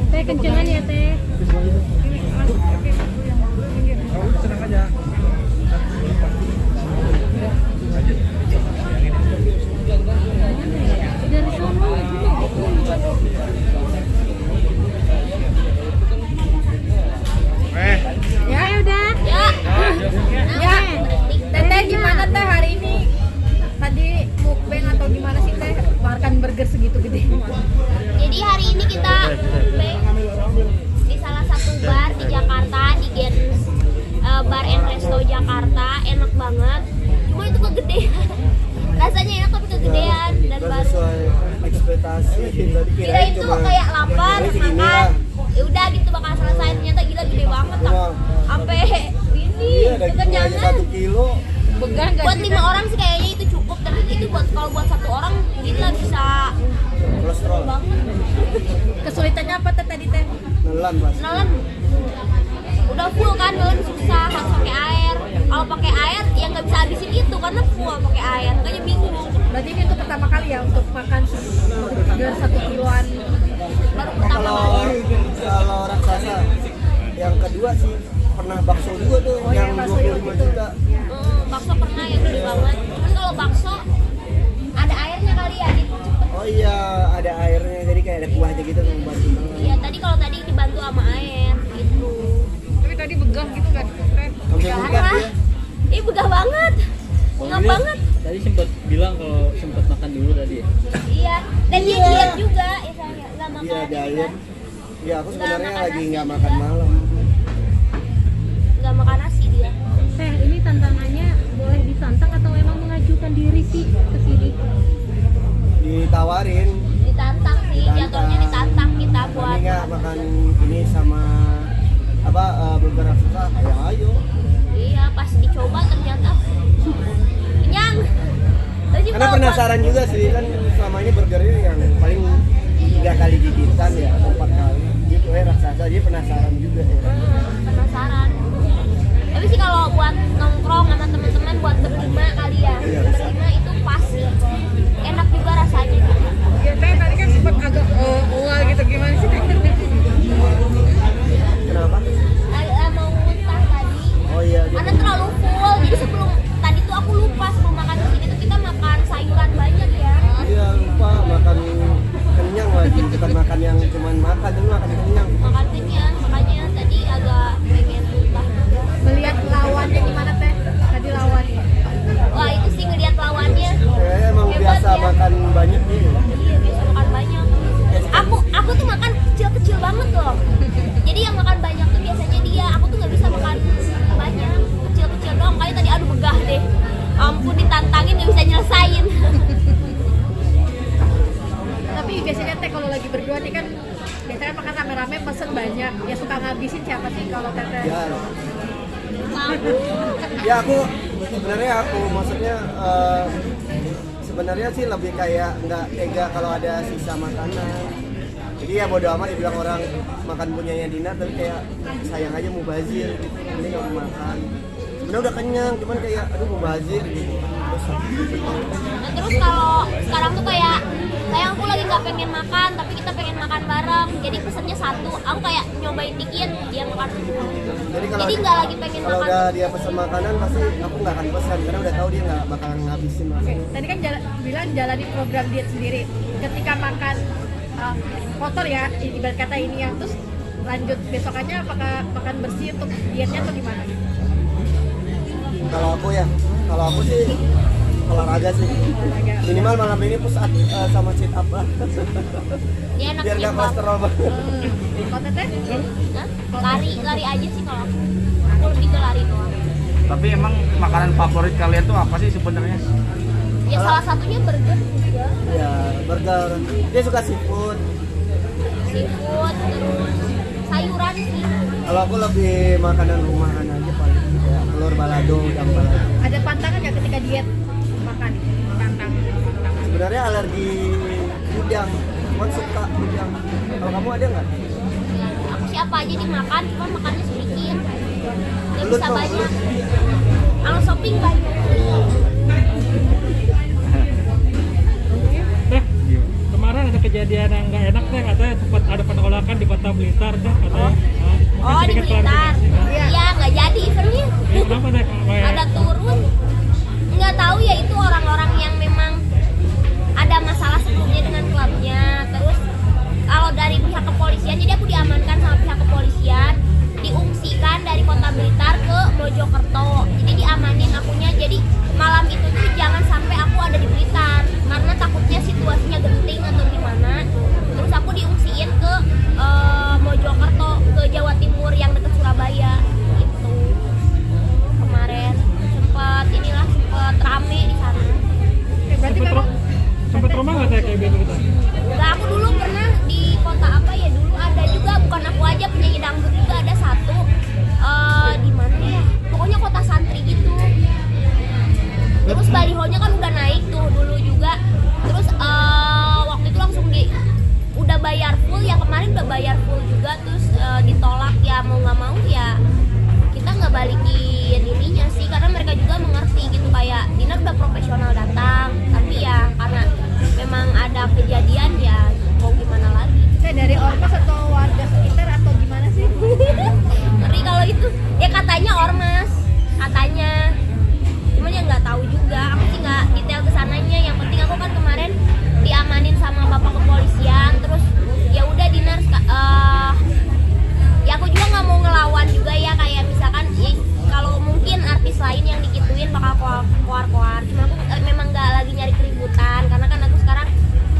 Teh kencengan ya teh. Senang aja. Dari sono ya udah. Ya, Teteh gimana teh hari ini? Tadi mukbang atau gimana sih teh? Makan burger segitu gede. Jadi hari ini kita mukbang di salah satu bar di Jakarta, di Gens Bar and Resto Jakarta, enak banget. Cuma itu kegedean. Rasanya enak tapi kegedean dan baru. Sesuai ekspektasi. Kirain tuh kayak lapar makan. Ya udah gitu bakal selesai, ternyata gila gede banget lah. Sampai ini kekenyangan. 1 kilo. Began gak Buat sih? 5 orang sih kayaknya itu cukup, tapi itu kalau buat 1 orang gila bisa Kolesterol. banget. Kesulitannya apa teh tadi teh? Nelan pas. Nelen udah full kan, nelen susah harus pakai air. Kalau pakai air ya nggak bisa habisin itu karena full pakai air, kayaknya bingung. Berarti ini untuk pertama kali ya untuk makan burger 1 kiloan. Baru pertama kali. Kalau raksasa yang kedua sih pernah bakso juga tuh Oh, yang yang bakso yang 25 itu. juta. Bakso pernah yang gede banget. Cuman kalau bakso ada airnya kali ya, gitu cepet. Oh iya, ada airnya jadi kayak ada kuahnya gitu membantu banget. Iya kalau tadi dibantu sama air gitu. Tapi tadi begang gitu kan teh? Sampai buka Parah. ya. Ih begah banget. Ngap banget. Tadi sempat bilang kalau sempat makan dulu tadi ya. Iya. Dan dia diet juga, ya saya nggak makan. Iya, diet. Ya aku Nggak sebenarnya makan lagi nasi nggak juga. makan malam. Nggak makan nasi dia. Teh ini tantangannya boleh disantap atau emang mengajukan diri sih ke sini? Ditawarin. Ditantang sih, Ditantang. jatuhnya ditantang kita buat. Ini nggak makan ini sama apa burger raksasa kayak ayo. Iya, pas dicoba ternyata kenyang. Terus Karena penasaran juga sih kan selama ini burgernya yang paling 3 kali gigitan ya atau 4 kali. Gitu raksasa dia penasaran juga ya. Penasaran. Tapi sih kalau buat nongkrong sama teman-teman buat berlima kali ya. Iya, Berlima itu pas sih. Enak juga rasanya. Ya teh tadi kan sempat agak mual gitu gimana sih teh? Kenapa? Mau muntah tadi. Oh iya. Karena terlalu full. Jadi sebelum tadi tuh aku lupa sebelum makan kesini tuh kita makan sayuran banyak ya. Iya lupa makan kenyang lagi bukan makan yang cuman makan tapi makan kenyang. Makan kenyang, makanya tadi agak pengen muntah juga. Melihat lawannya gimana teh? Tadi lawannya. Wah itu sih ngeliat lawannya. Kayaknya emang Hebat biasa ya. makan banyak gitu. Iya biasa makan banyak. Aku tuh makan kecil-kecil banget loh. Jadi yang makan banyak tuh biasanya dia. Aku tuh nggak bisa makan banyak, kecil-kecil doang. Kayak tadi aduh begah deh. Ampun ditantangin nggak bisa nyelesain. Tapi biasanya teh kalau lagi berdua nih kan biasanya makan rame-rame pesen banyak. Ya suka ngabisin siapa sih kalau teteh? Ya, Mampu. ya aku sebenarnya aku maksudnya sebenarnya sih lebih kayak nggak tega kalau ada sisa makanan. Jadi ya bodo amat dibilang orang makan punyanya Dina tapi kayak sayang aja mubazir gitu. Ini nggak mau makan. Sebenarnya udah kenyang cuman kayak aduh mubazir gitu. Nah, terus kalau sekarang tuh kayak sayang aku lagi nggak pengen makan tapi kita pengen makan bareng. Jadi pesennya satu. Aku kayak nyobain dikit dia makan semua. Jadi nggak lagi pengen kalau makan. udah dia pesan makanan pasti aku nggak akan pesan karena udah tahu dia nggak bakalan ngabisin makanan. Tadi kan bilang jalani program diet sendiri. Ketika makan kotor ya, ibarat kata ini yang terus lanjut besokannya apakah makan bersih untuk dietnya atau gimana? Kalau aku sih olahraga sih. Minimal malam ini push up sama sit up lah. Dia enak Biar nggak nyimbang. kolesterol banget. Kalau teteh? Hah? Lari aja sih kalau aku lebih ke lari doang. Tapi emang makanan favorit kalian tuh apa sih sebenarnya? Ya salah satunya burger juga, Ya, burger. Dia suka seafood. seafood, terus sayuran sih. Kalau aku lebih makanan rumahan aja paling kayak telur balado, udang balado. Ada pantangan nggak ketika diet makan? Pantang. Sebenarnya alergi udang, cuman suka udang. Kalau kamu ada nggak? Ya, aku sih apa aja dimakan, cuma makannya sedikit. Gak Belut bisa dong, banyak. Kalau shopping banyak. Kemarin ada kejadian yang nggak enak teh, katanya sempat ada penolakan di Kota Blitar teh katanya. Oh di Blitar. Iya nggak jadi eventnya. Kenapa teh? Ada turun. Nggak tahu ya, itu orang-orang yang memang ada masalah sebelumnya dengan klubnya. Terus kalau dari pihak kepolisian, jadi aku diamankan sama pihak kepolisian, diungsikan dari Kota Blitar ke Mojokerto. Jadi diamanin akunya. Jadi malam itu tuh jangan sampai aku ada di Blitar karena takutnya situasinya genting atau gimana. Terus aku diungsiin ke Mojokerto, ke Jawa Timur yang dekat Surabaya gitu. Kemarin sempat rame di sana. Berarti memang Sempet rumah nggak teh kayak gitu? Enggak, aku dulu pernah di kota apa ya, dulu ada juga, bukan aku aja, penyanyi dangdut juga ada satu. Di mana ya? Pokoknya kota santri gitu. Terus balihonya kan udah naik tuh dulu juga. Terus waktu itu langsung udah bayar full ya, kemarin udah bayar full juga. Terus ditolak ya, mau nggak mau ya kita nggak balikin ininya sih, karena mereka juga mengerti gitu, kayak Dinar udah profesional datang, tapi ya karena memang ada kejadian ya mau gimana lagi. saya dari ormas atau warga sekitar atau gimana sih? Ngeri kalau itu ya, katanya ormas katanya, cuman ya nggak tahu juga, aku sih nggak detail kesananya. Yang penting aku kan kemarin diamanin sama bapak kepolisian. Terus ya udah Dinar, ya aku juga nggak mau ngelawan juga ya, kayak misalkan kalau mungkin artis lain yang dikituin bakal koar-koar, cuma aku memang nggak lagi nyari keributan karena kan aku sekarang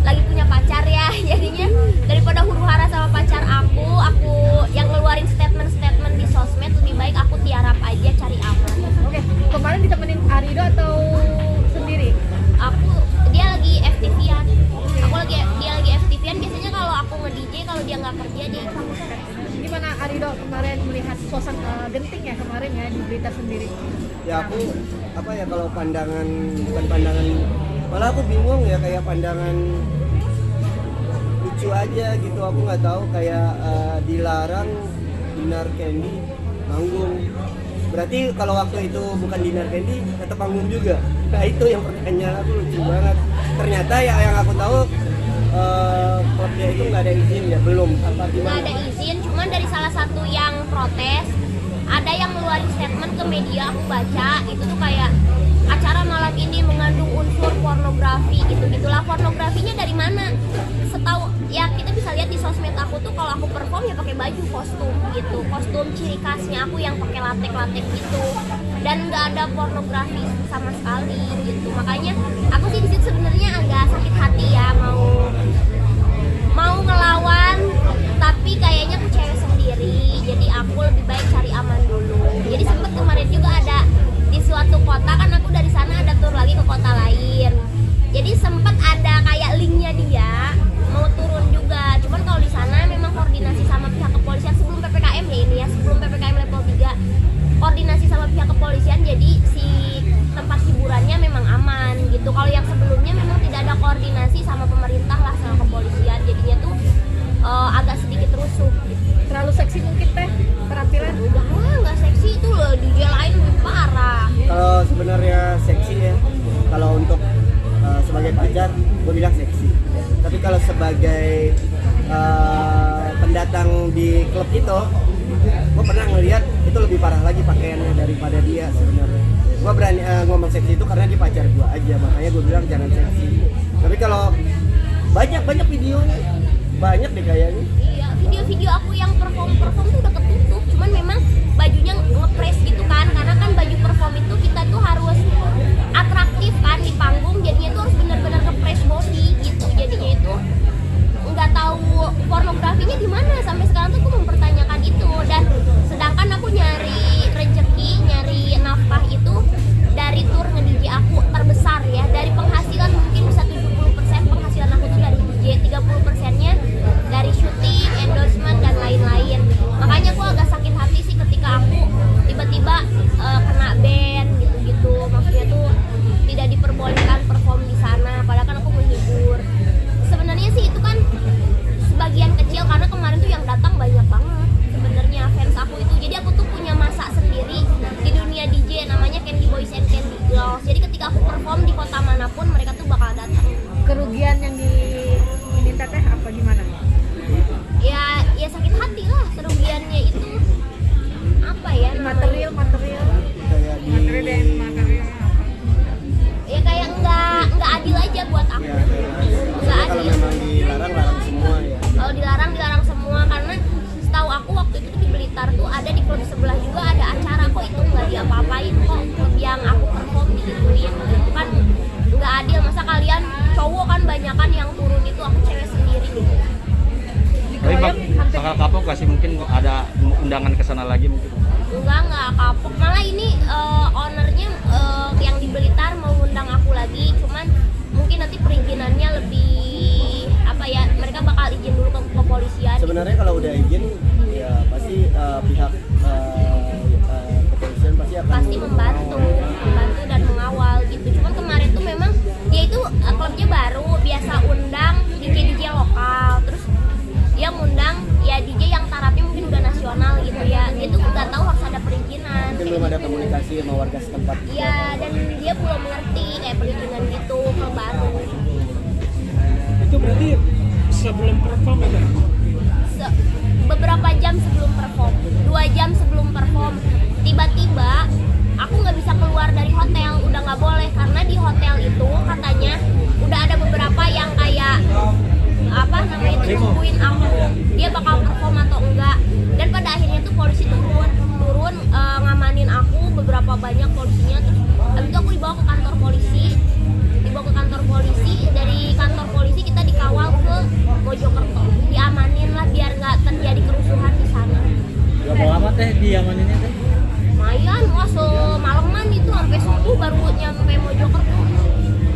lagi punya pacar ya. Jadinya daripada huru-hara sama pacar aku yang ngeluarin statement di sosmed, lebih baik aku tiarap aja, cari aman. Oke, kemarin ditemenin Arido atau sendiri? Dia lagi FTV-an. Dia lagi FTV-an. Biasanya kalau aku nge-DJ, kalau dia nggak kerja dia ikut. Gimana Arido kemarin melihat suasana genting ya kemarin ya di Blitar sendiri? Ya aku apa ya, kalau pandangan, bukan pandangan, malah aku bingung ya, kayak pandangan lucu aja gitu. Aku nggak tahu kayak dilarang Dinar Candy manggung. Berarti kalau waktu itu bukan Dinar Candy tetap manggung juga. Nah itu yang pertanyaan aku lucu banget. Ternyata ya yang aku tahu klubnya itu nggak ada izin ya, belum apa Nggak gimana? ada izin, cuman dari salah satu yang protes ada yang ngeluarin statement ke media, aku baca itu tuh kayak acara malam ini mengandung unsur pornografi gitu-gitulah. Pornografinya dari mana? Setahu ya kita bisa lihat di sosmed aku tuh, kalau aku perform ya pakai baju kostum gitu, kostum ciri khasnya aku yang pakai latek gitu, dan nggak ada pornografi sama sekali gitu. Makanya aku sih di situ sebenarnya agak sakit hati ya, mau ngelawan, tapi kayaknya aku cewek sendiri, jadi aku lebih baik cari aman dulu. Jadi sempet kemarin juga ada di suatu kota, kan aku dari sana ada tur lagi ke kota lain, jadi sempet ada kayak linknya dia mau turun juga. Cuman kalau di sana memang koordinasi sama pihak kepolisian sebelum PPKM ya, ini ya sebelum PPKM level 3, koordinasi sama pihak kepolisian, jadi si tempat hiburannya memang aman gitu. Kalau yang sebelumnya memang tidak ada koordinasi sama pemerintah lah, sama kepolisian, jadinya tuh agak sedikit rusuh gitu. Terlalu seksi mungkin teh penampilan? Udah lah, nggak seksi itu loh, DJ lain lebih parah. Kalau sebenarnya seksi ya, kalau untuk sebagai pacar gue bilang seksi. Tapi kalau sebagai pendatang di klub itu, gue pernah ngelihat itu lebih parah lagi pakaiannya daripada dia sebenarnya. Gue berani ngomong seksi itu karena dia pacar gue aja, makanya gue bilang jangan seksi. Tapi kalau banyak videonya, banyak deh kayaknya. Iya, video-video aku yang perform tuh udah ketutup, cuman memang bajunya ngepres gitu kan, karena kan baju perform itu kita tuh harus atraktif kan di panggung, jadinya tuh harus benar-benar ngepres body gitu. Jadinya itu nggak tahu pornografinya di mana, sampai sekarang tuh aku mempertanyakan itu. Dan sedangkan aku nyari rezeki, nyari nafkah itu dari tur nge-DJ aku terbesar ya, dari penghasilan mungkin bisa 70% penghasilan aku tuh dari DJ, 30%-nya dari syuting, endorsement dan lain-lain. Makanya aku agak sakit hati sih ketika aku tiba-tiba kena ban gitu-gitu. Maksudnya tuh tidak diperbolehkan perform di sana, padahal kan aku menghibur. Sebenarnya sih itu kan sebagian kecil, karena kemarin tuh yang datang banyak banget sebenarnya fans aku itu. Jadi aku tuh punya masa sendiri di dunia DJ, namanya Candy Boys and Candy Girls. Jadi ketika aku perform di kota manapun, mereka tuh bakal datang. Kerugian yang diminta teh Blitar tuh ada di klub sebelah juga ada acara kok, itu nggak diapa-apain kok, klub yang aku perform digituin. Itu kan nggak adil, masa kalian cowok kan banyakan yang turun, itu aku cewek sendiri gitu. Tapi bakal kapok gak sih, mungkin ada undangan ke sana lagi mungkin? Enggak kapok, malah ini ownernya yang di Blitar mau ngundang aku lagi, cuman mungkin nanti perizinannya lebih apa ya, mereka bakal izin dulu ke kepolisian. Sebenarnya kalau udah izin ya pasti pihak kepolisian pasti membantu dan mengawal gitu. Cuman kemarin tuh memang dia itu klubnya baru, biasa undang DJ lokal, terus dia ngundang ya DJ yang tarafnya mungkin udah nasional gitu ya. Dia tuh nggak tahu harus ada perizinan. Mungkin belum ada komunikasi sama warga setempat. Iya, dan dia belum mengerti kayak perizinan gitu, klub baru. Itu berarti sebelum perform ya? Beberapa jam sebelum perform, 2 jam sebelum perform, tiba-tiba aku nggak bisa keluar dari hotel, udah nggak boleh karena di hotel itu katanya udah ada beberapa yang kayak apa namanya itu nungguin aku, dia bakal perform atau enggak. Dan pada akhirnya tuh polisi turun ngamanin aku, beberapa banyak polisinya. Terus habis itu aku dibawa ke kantor polisi, dari kantor polisi kita dikawal ke Mojokerto, diamanin lah biar nggak terjadi kerusuhan di sana. Berapa lama teh diamaninnya teh? Lumayan, wah semalaman itu sampai subuh baru nyampe Mojokerto.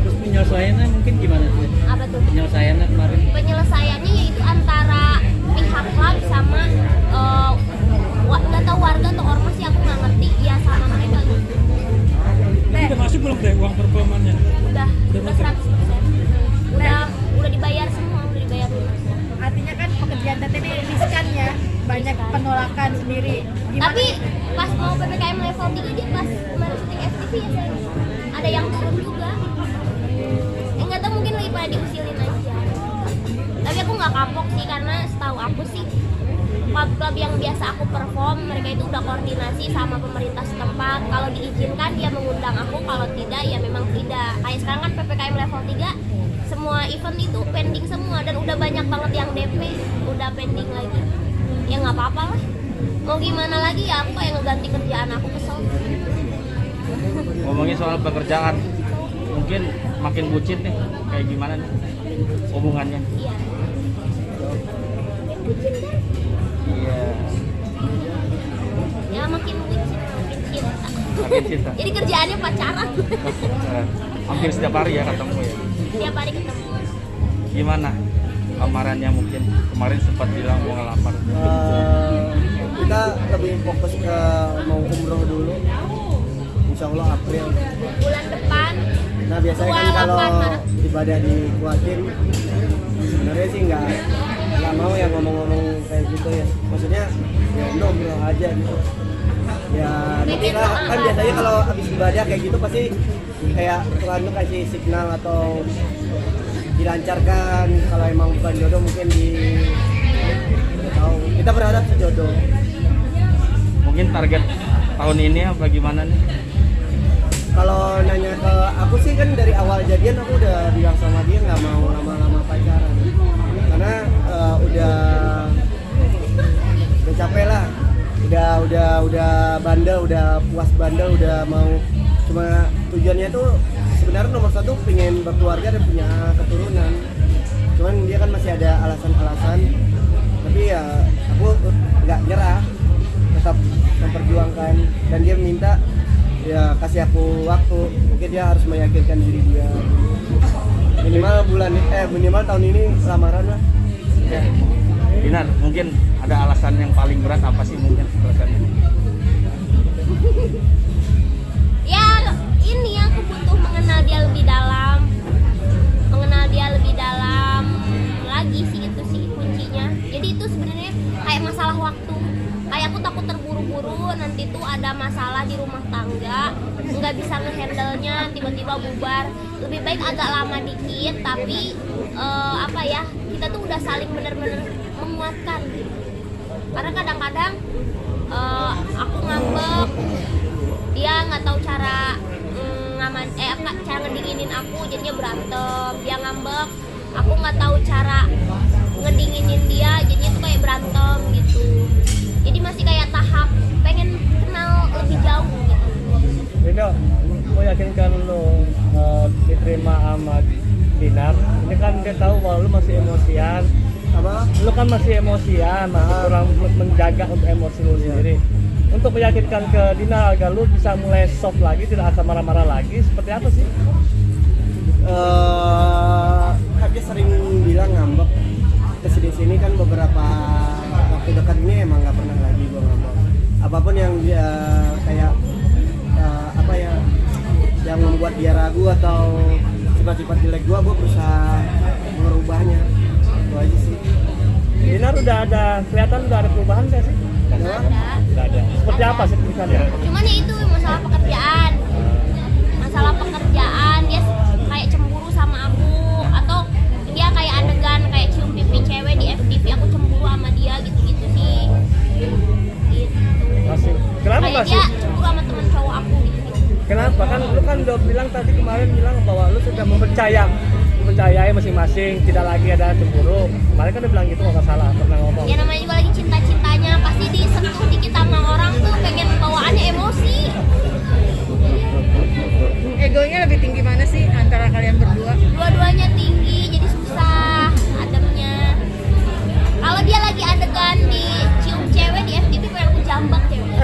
Terus penyelesaiannya mungkin gimana tuh? Apa tuh? Penyelesaiannya kemarin? Penyelesaiannya yaitu antara pihak klub sama nggak tahu warga atau ormas sih, aku nggak ngerti ya, sama mereka gitu. Ini udah masuk belum deh uang performannya? Udah 100%. Udah dibayar semua, udah dibayar lunas. Artinya kan pekerjaan Tete ini riskan ya, banyak penolakan sendiri. Gimana? Tapi pas mau PPKM level 3 dia pas kemarin syuting FTV ya saya, ada yang turun juga. Nggak tahu, mungkin lagi pada diusilin aja. Tapi aku nggak kapok sih, karena setahu aku sih klub-klub yang biasa aku perform mereka itu udah koordinasi sama pemerintah setempat. Kalau diizinkan dia mengundang aku, kalau tidak ya memang tidak. Kayak sekarang kan PPKM level 3 semua event itu pending semua, dan udah banyak banget yang DP udah pending lagi. Ya nggak apa-apa lah, mau gimana lagi ya, aku kayak ngeganti kerjaan aku, kesel. Ngomongin soal pekerjaan, mungkin makin bucin nih, kayak gimana nih hubungannya? Iya. Bucin kan? Iya. Ya makin bucin, makin cinta. Makin cinta. Jadi kerjaannya pacaran. Hampir setiap hari ya ketemu ya. Tiap hari ketemu. Gimana lamarannya, mungkin kemarin sempat bilang mau ngelamar? Kita lebih fokus ke mau umroh dulu, insya Allah April. Bulan depan. Nah biasanya kan 28 kalau Maret. ibadah dikuatin, sebenarnya sih nggak mau ya ngomong-ngomong kayak gitu ya. Maksudnya ya udah umroh aja gitu. Ya nanti lah, kan biasanya kalau habis ibadah kayak gitu pasti kayak Tuhan tuh kasih signal atau dilancarkan. Kalau emang bukan jodoh mungkin tahu. Kita berharap sejodoh. Mungkin target tahun ini apa gimana nih? Kalau nanya ke aku sih, kan dari awal jadian aku udah bilang sama dia nggak mau lama-lama pacaran, karena udah capek lah, udah bandel, udah puas bandel, udah mau, cuma tujuannya tuh sebenarnya nomor satu pengen berkeluarga dan punya keturunan. Cuman dia kan masih ada alasan-alasan, tapi ya aku nggak nyerah, tetap memperjuangkan, dan dia minta ya kasih aku waktu, mungkin dia harus meyakinkan diri dia. Minimal tahun ini lamaran lah. Ya. Dinar, mungkin ada alasan yang paling berat apa sih mungkin alasannya? Ya ini aku butuh mengenal dia lebih dalam lagi sih, itu sih kuncinya. Jadi itu sebenarnya kayak masalah waktu. Kayak aku takut terburu-buru, nanti tuh ada masalah di rumah tangga, nggak bisa ngehandle-nya, tiba-tiba bubar. Lebih baik agak lama dikit, tapi kita tuh udah saling bener-bener menguatkan gitu. Karena kadang-kadang aku ngambek, dia nggak tahu cara cara ngedinginin aku, jadinya berantem. Dia ngambek, aku nggak tahu cara ngedinginin dia, jadinya tuh kayak berantem gitu. Jadi masih kayak dia tahu bahwa lu masih emosian. Apa? Lu kan masih emosian, masih kurang menjaga untuk emosi lu sendiri. Untuk meyakinkan ke Dina agar lu bisa mulai soft lagi, tidak akan marah-marah lagi, seperti apa sih? Kan dia sering bilang ngambek. Kesini-sini kan beberapa waktu dekat ini emang nggak pernah lagi gua ngambek. Apapun yang dia kayak apa ya, yang membuat dia ragu atau sifat-sifat jelek gua berusaha merubahnya. Itu aja sih. Dinar udah ada, kelihatan udah ada perubahan nggak sih? Ada. Udah ada. Seperti apa sih misalnya? Cuman ya itu masalah pekerjaan. Masalah pekerjaan dia kayak cemburu sama aku, atau dia kayak adegan kayak cium pipi cewek di FTV, aku cemburu sama dia gitu-gitu sih. Gitu. Masih. Kenapa Kayak masih? dia cemburu sama temen cowok aku gitu. Kenapa? Kan lu kan udah bilang tadi kemarin bilang bahwa lu sudah mempercayai masing-masing, tidak lagi ada cemburu. Kemarin kan udah bilang gitu, nggak salah, pernah ngomong. Ya namanya juga lagi cinta-cintanya, pasti disentuh dikit sama orang tuh pengen bawaannya emosi. Egonya lebih tinggi mana sih antara kalian berdua? Dua-duanya tinggi, jadi susah ademnya. Kalau dia lagi adegan di cium cewek di FTV, pengen aku jambak cewek.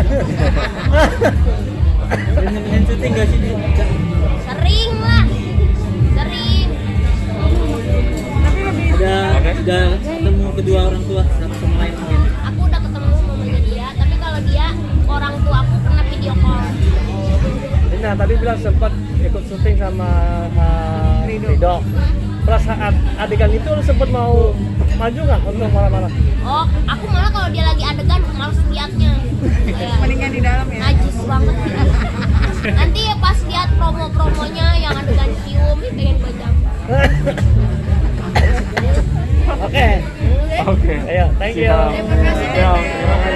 Sering syuting gak sih? Sering lah, sering. Udah ketemu kedua orang tua satu sama lain mungkin. Aku udah ketemu mamanya dia, tapi kalau dia orang tua aku pernah video call. Nah, tadi bilang sempat ikut syuting sama Rido. Pada saat adegan itu lu sempat mau maju nggak untuk marah-marah? Oh, aku malah kalau dia lagi adegan males liatnya. Kayak Mendingan di dalam ya. najis banget gitu. Nanti ya pas lihat promo-promonya yang adegan cium, pengen gue jambak. Oke. Oke. Ayo, thank you. Siap. Siap. Terima kasih.